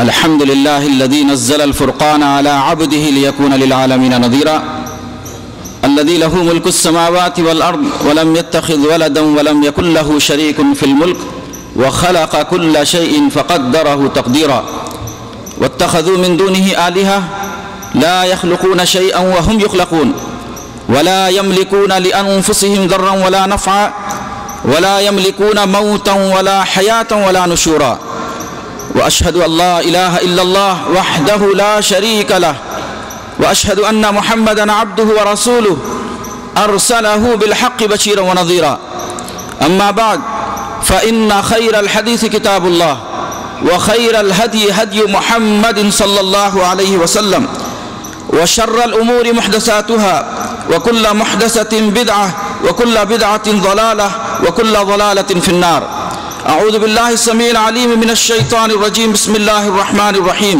الحمد لله الذي نزل الفرقان على عبده ليكون للعالمين نذيرا الذي له ملك السماوات والأرض ولم يتخذ ولدا ولم يكن له شريك في الملك وخلق كل شيء فقدره تقديرا واتخذوا من دونه آلهة لا يخلقون شيئا وهم يخلقون ولا يملكون لأنفسهم ضرا ولا نفعا ولا يملكون موتا ولا حياة ولا نشورا وأشهد أن لا إله إلا الله وحده لا شريك له وأشهد أن محمدًا عبده ورسوله أرسله بالحق بشيرا ونذيرا أما بعد فإن خير الحديث كتاب الله وخير الهدي هدي محمد صلى الله عليه وسلم وشر الأمور محدثاتها وكل محدثة بدعة وكل بدعة ضلالة وكل ضلالة في النار. أعوذ بالله السميع العليم من الشيطان الرجيم. بسم الله الرحمن الرحيم.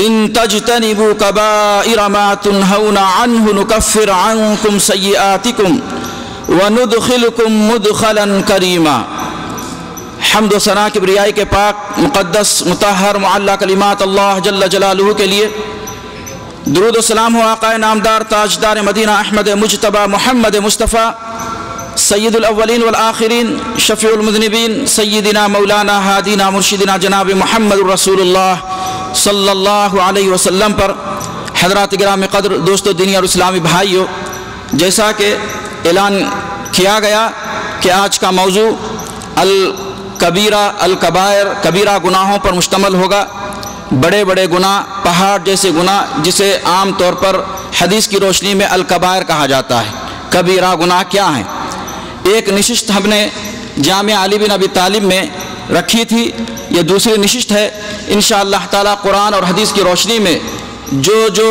إن تجتنبوا كبائر ما تنهون عنه نكفر عنكم سيئاتكم وندخلكم مدخلا كريما. حمد و ثنا کبریائی کے پاک مقدس مطہر معلی کلمات اللہ جل جلالہ کے لیے درود و سلام ہو آقا نامدار تاجدار مدینہ احمد مجتبی محمد مصطفیٰ سید الاولین والآخرین شفیع المذنبین سیدنا مولانا ہادینا مرشدنا جناب محمد رسول اللہ صلی اللہ علیہ وسلم پر. حضرات گرامی قدر دوستو دینی اور اسلامی بھائیو، جیسا کہ اعلان کیا گیا کہ آج کا موضوع الکبائر کبیرہ گناہوں پر مشتمل ہوگا. بڑے بڑے گناہ، پہاڑ جیسے گناہ، جسے عام طور پر حدیث کی روشنی میں الکبائر کہا جاتا ہے. کبیرہ گناہ کیا ہیں؟ ایک نشست ہم نے جامعہ علی بن ابی طالب میں رکھی تھی، یہ دوسری نشست ہے. انشاءاللہ تعالی قرآن اور حدیث کی روشنی میں جو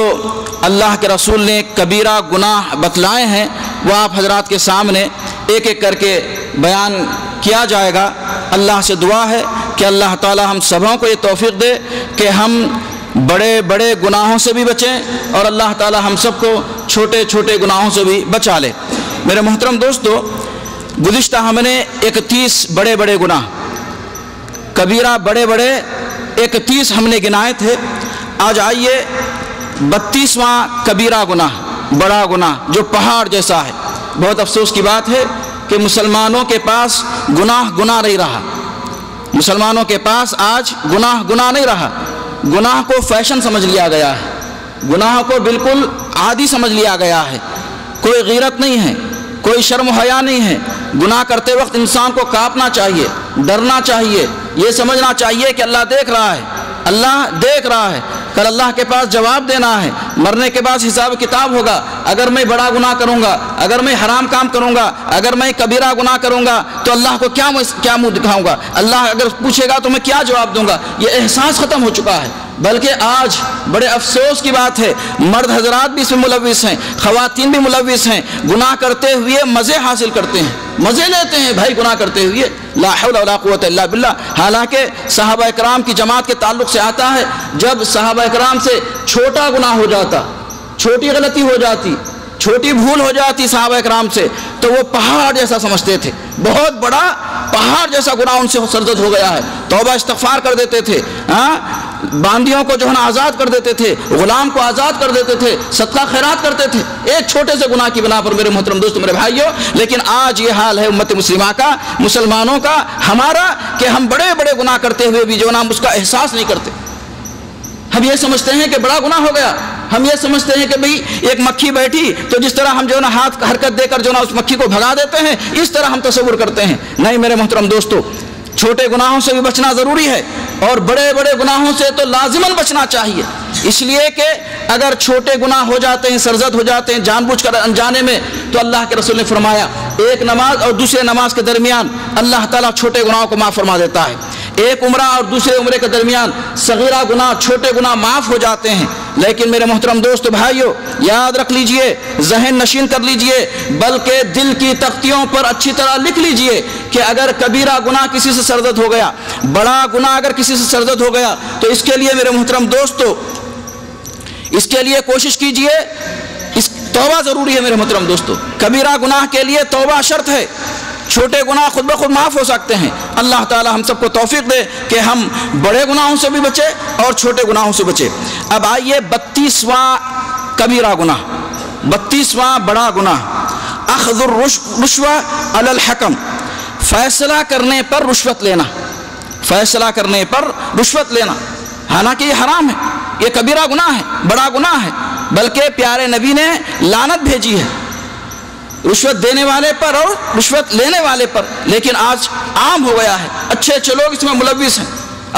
اللہ کے رسول نے کبیرہ گناہ بتلائے ہیں وہ آپ حضرات کے سامنے ایک ایک کر کے بیان کیا جائے گا. اللہ سے دعا ہے کہ اللہ تعالی ہم سبوں کو یہ توفیق دے کہ ہم بڑے بڑے گناہوں سے بھی بچیں اور اللہ تعالی ہم سب کو چھوٹے چھوٹے گناہوں سے بھی بچا لے. میرے محترم دوستو، گزشتہ ہم نے 31 بڑے بڑے گناہ کبیرہ بڑے بڑے 31 ہم نے گنائے تھے. آج آئیے 32واں کبیرہ گناہ، بڑا گناہ جو پہاڑ جیسا ہے. بہت افسوس کی بات ہے کہ مسلمانوں کے پاس گناہ نہیں رہا. مسلمانوں کے پاس آج گناہ نہیں رہا. گناہ کو فیشن سمجھ لیا گیا ہے، گناہ کو بالکل عادی سمجھ لیا گیا ہے. کوئی غیرت نہیں ہے، کوئی شرم و حیا نہیں ہے. گناہ کرتے وقت انسان کو کانپنا چاہیے، ڈرنا چاہیے، یہ سمجھنا چاہیے کہ اللہ دیکھ رہا ہے، اللہ دیکھ رہا ہے. کل اللہ کے پاس جواب دینا ہے، مرنے کے بعد حساب کتاب ہوگا. اگر میں بڑا گناہ کروں گا، اگر میں حرام کام کروں گا، اگر میں کبیرہ گناہ کروں گا تو اللہ کو کیا منہ دکھاؤں گا؟ اللہ اگر پوچھے گا تو میں کیا جواب دوں گا؟ یہ احساس ختم ہو چکا ہے. بلکہ آج بڑے افسوس کی بات ہے، مرد حضرات بھی اس میں ملوث ہیں، خواتین بھی ملوث ہیں. گناہ کرتے ہوئے مزے حاصل کرتے ہیں، مزے لیتے ہیں بھائی گناہ کرتے ہوئے. لا حول ولا قوت الا باللہ. حالانکہ صحابہ اکرام کی جماعت کے تعلق سے آتا ہے جب صحابہ اکرام سے چھوٹا گناہ ہو جاتا، چھوٹی غلطی ہو جاتی، چھوٹی بھول ہو جاتی صحابہ اکرام سے، تو وہ پہاڑ جیسا سمجھتے تھے. بہت بڑا پہاڑ جیسا گناہ ان سے سرزد ہو گیا ہے. توبہ استغفار کر دیتے تھے، باندیوں کو جو ہے نا آزاد کر دیتے تھے، غلام کو آزاد کر دیتے تھے، صدقہ خیرات کرتے تھے ایک چھوٹے سے گناہ کی بنا پر. میرے محترم دوستو، میرے بھائیو، لیکن آج یہ حال ہے امت مسلمہ کا، مسلمانوں کا، ہمارا، کہ ہم بڑے بڑے گناہ کرتے ہوئے بھی جو نا اس کا احساس نہیں کرتے. ہم یہ سمجھتے ہیں کہ بڑا گناہ ہو گیا، ہم یہ سمجھتے ہیں کہ بھئی ایک مکھی بیٹھی تو جس طرح ہم جو نا ہاتھ حرکت دے کر جو نا اس مکھی کو بھگا دیتے ہیں، اس طرح ہم تصور کرتے ہیں. نہیں میرے محترم دوستو، چھوٹے گناہوں سے بھی بچنا ضروری ہے اور بڑے بڑے گناہوں سے تو لازماً بچنا چاہیے. اس لیے کہ اگر چھوٹے گناہ ہو جاتے ہیں، سرزد ہو جاتے ہیں جان بوجھ کر انجانے میں، تو اللہ کے رسول نے فرمایا ایک نماز اور دوسرے نماز کے درمیان اللہ تعالیٰ چھوٹے گناہوں کو معاف فرما دیتا ہے. ایک عمرہ اور دوسرے عمرے کے درمیان صغیرہ گناہ، چھوٹے گناہ معاف ہو جاتے ہیں. لیکن میرے محترم دوست بھائیو، یاد رکھ لیجئے، ذہن نشین کر لیجئے، بلکہ دل کی تختیوں پر اچھی طرح لکھ لیجئے کہ اگر کبیرہ گناہ کسی سے سرزد ہو گیا، بڑا گناہ اگر کسی سے سرزد ہو گیا، تو اس کے لیے میرے محترم دوستو، اس کے لیے کوشش کیجئے. توبہ ضروری ہے میرے محترم دوستو. کبیرہ گناہ کے لیے توبہ شرط ہے. چھوٹے گناہ خود بخود معاف ہو سکتے ہیں۔ اللہ تعالی ہم سب کو توفیق دے کہ ہم بڑے گناہوں سے بھی بچے اور چھوٹے گناہوں سے بچے۔ اب آئیے 32واں کبیرہ گناہ، 32واں بڑا گناہ، اخذ الرشوہ علی الحکم، فیصلہ کرنے پر رشوت لینا، فیصلہ کرنے پر رشوت لینا۔ حالانکہ یہ حرام ہے، یہ کبیرہ گناہ ہے، بڑا گناہ ہے، بلکہ پیارے نبی نے لعنت بھیجی ہے رشوت دینے والے پر اور رشوت لینے والے پر۔ لیکن آج عام ہو گیا ہے، اچھے اچھے لوگ اس میں ملوث ہیں،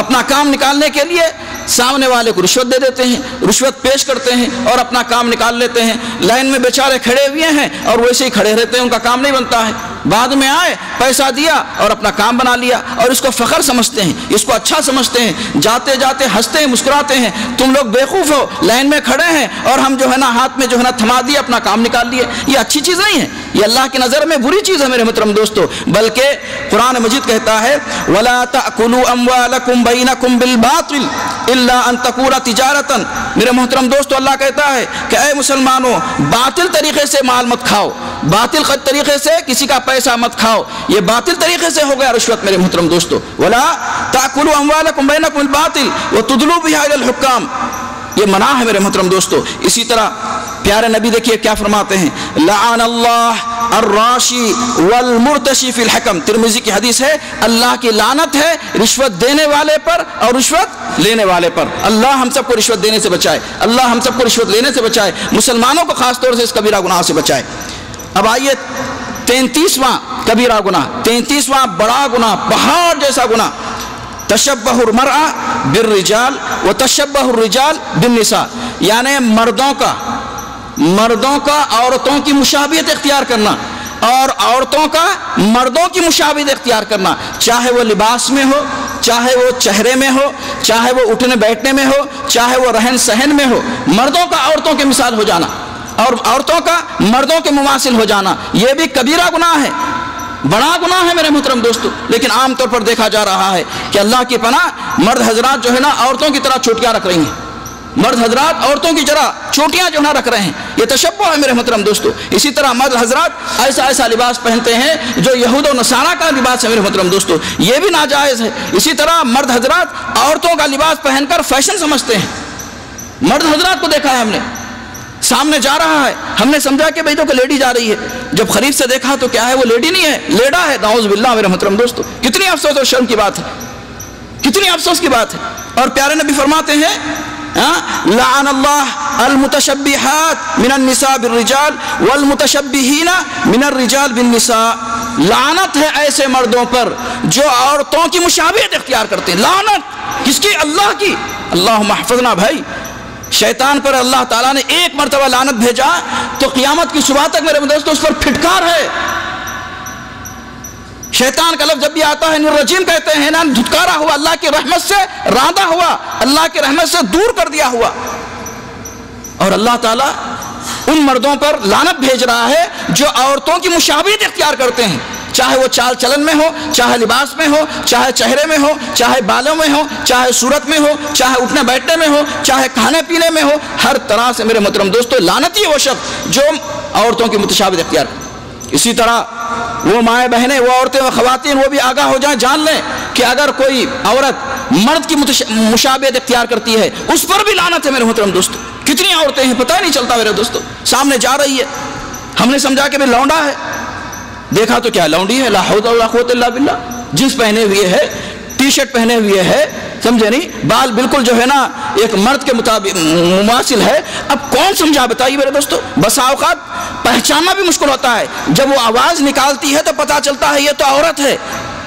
اپنا کام نکالنے کے لیے سامنے والے کو رشوت دے دیتے ہیں، رشوت پیش کرتے ہیں اور اپنا کام نکال لیتے ہیں۔ لائن میں بیچارے کھڑے ہوئے ہیں اور ویسے ہی کھڑے رہتے ہیں، ان کا کام نہیں بنتا ہے، بعد میں آئے پیسہ دیا اور اپنا کام بنا لیا اور اس کو فخر سمجھتے ہیں، اس کو اچھا سمجھتے ہیں، جاتے جاتے ہنستے ہیں، مسکراتے ہیں، تم لوگ بیوقوف ہو، لائن میں کھڑے ہیں اور ہم جو ہے نا ہاتھ میں جو ہے نا تھما دیے، اپنا کام نکال لیے۔ یہ اچھی چیز نہیں ہے، یہ اللہ کی نظر میں بری چیز ہے میرے محترم دوستو۔ بلکہ قرآن مجید کہتا ہے وَلَا تَأْكُلُوا أَمْوَالَكُمْ بَيْنَكُمْ بِالْبَاطِلِ إِلَّا أَن تَكُونَ تِجَارَةً۔ میرے محترم دوستو، اللہ کہتا ہے کہ اے مسلمانوں، باطل طریقے سے مال مت کھاؤ، باطل طریقے سے کسی کا پیسہ مت کھاؤ، یہ باطل طریقے سے ہو گیا رشوت میرے محترم دوستو۔ وَلَا تَأْكُلُوا أَمْوَالَكُمْ بَيْنَكُمْ بِالْبَاطِلِ وَتُدْلُوا بِهَا إِلَى الْحُكَّامِ، یہ منع ہے میرے محترم دوستو۔ اسی طرح پیارے نبی دیکھیے کیا فرماتے ہیں، لعن اللہ الراشی والمرتشی فی الحکم، ترمذی کی حدیث ہے، اللہ کی لعنت ہے رشوت دینے والے پر اور رشوت لینے والے پر۔ اللہ ہم سب کو رشوت دینے سے بچائے، اللہ ہم سب کو رشوت لینے سے بچائے، مسلمانوں کو خاص طور سے اس کبیرہ گناہ سے بچائے۔ اب آئیے 33واں کبیرہ گناہ، 33واں بڑا گناہ، پہاڑ جیسا گناہ، تشبہ المرأة بالرجال وتشبہ الرجال بالنساء، یعنی مردوں کا عورتوں کی مشابہت اختیار کرنا اور عورتوں کا مردوں کی مشابہت اختیار کرنا، چاہے وہ لباس میں ہو، چاہے وہ چہرے میں ہو، چاہے وہ اٹھنے بیٹھنے میں ہو، چاہے وہ رہن سہن میں ہو، مردوں کا عورتوں کے مثال ہو جانا اور عورتوں کا مردوں کے مماثل ہو جانا، یہ بھی کبیرہ گناہ ہے، بڑا گناہ ہے میرے محترم دوستو۔ لیکن عام طور پر دیکھا جا رہا ہے کہ اللہ کی پناہ مرد حضرات جو ہے نا عورتوں کی طرح چوٹیاں رکھ رہی ہیں، مرد حضرات عورتوں کی طرح چوٹیاں جو ہے رکھ رہے ہیں، یہ تشبہ ہے میرے محترم دوستو۔ اسی طرح مرد حضرات ایسا لباس پہنتے ہیں جو یہود و نصارہ کا لباس ہے میرے محترم دوستو، یہ بھی ناجائز ہے۔ اسی طرح مرد حضرات عورتوں کا لباس پہن کر فیشن سمجھتے ہیں، مرد حضرات کو دیکھا ہے ہم نے، سامنے جا رہا ہے، ہم نے سمجھا کہ بھئی تو کہ لیڈی جا رہی ہے، جب قریب سے دیکھا تو کیا ہے، وہ لیڈی نہیں ہے، لیڈا ہے، نعوذ باللہ میرے محترم دوستو۔ کتنی افسوس اور شرم کی بات ہے، کتنی افسوس کی بات ہے۔ اور پیارے نبی فرماتے ہیں لعن اللہ المتشبہات من النساء بالرجال والمتشبہین من الرجال بالنساء، لعنت ہے ایسے مردوں پر جو عورتوں کی مشابہت اختیار کرتے ہیں۔ لعنت کس کی؟ اللہ کی۔ اللہم احفظنا بھائی، شیطان پر اللہ تعالیٰ نے ایک مرتبہ لعنت بھیجا تو قیامت کی صبح تک میرے دوستو اس پر پھٹکار ہے۔ شیطان کا لفظ جب بھی آتا ہے الرجیم کہتے ہیں نا، دھتکارا ہوا، اللہ کی رحمت سے راندہ ہوا، اللہ کی رحمت سے دور کر دیا ہوا۔ اور اللہ تعالیٰ ان مردوں پر لعنت بھیج رہا ہے جو عورتوں کی مشابہت اختیار کرتے ہیں، چاہے وہ چال چلن میں ہو، چاہے لباس میں ہو، چاہے چہرے میں ہو، چاہے بالوں میں ہو، چاہے صورت میں ہو، چاہے اٹھنے بیٹھنے میں ہو، چاہے کھانے پینے میں ہو، ہر طرح سے میرے محترم دوستو لعنتی ہے وہ شخص جو عورتوں کی متشابہت اختیار کرتے۔ اسی طرح وہ مائیں بہنیں، وہ عورتیں، وہ خواتین، وہ بھی آگاہ ہو جائیں، جان لیں کہ اگر کوئی عورت مرد کی مشابہت اختیار کرتی ہے اس پر بھی لعنت ہے میرے محترم دوستو۔ کتنی عورتیں ہیں پتہ ہی نہیں چلتا میرے دوستو، سامنے جا رہی ہے، ہم نے سمجھا کہ بھئی لونڈا ہے، دیکھا تو کیا لونڈی ہے، لا حول ولا قوت الا باللہ، جینس پہنے ہوئے ہے، ٹی شرٹ پہنے ہوئے ہے، سمجھے نہیں، بال بالکل جو ہے نا ایک مرد کے مطابق مماثل ہے۔ اب کون سمجھا بتائیے میرے دوستو؟ بسا اوقات پہچاننا بھی مشکل ہوتا ہے، جب وہ آواز نکالتی ہے تو پتا چلتا ہے یہ تو عورت ہے۔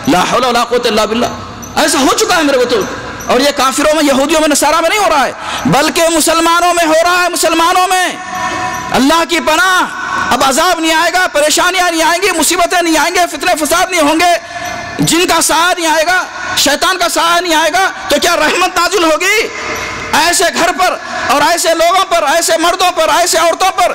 لا حول ولا قوت الا باللہ، ایسا ہو چکا ہے میرے کو تو، اور یہ کافروں میں، یہودیوں میں، نصارہ میں نہیں ہو رہا ہے بلکہ مسلمانوں میں ہو رہا ہے، مسلمانوں میں۔ اللہ کی پناہ، اب عذاب نہیں آئے گا، پریشانیاں نہیں آئیں گی، مصیبتیں نہیں آئیں گے، فتنے فساد نہیں ہوں گے، جن کا سایہ نہیں آئے گا، شیطان کا سایہ نہیں آئے گا، تو کیا رحمت نازل ہوگی ایسے گھر پر اور ایسے لوگوں پر، ایسے مردوں پر، ایسے عورتوں پر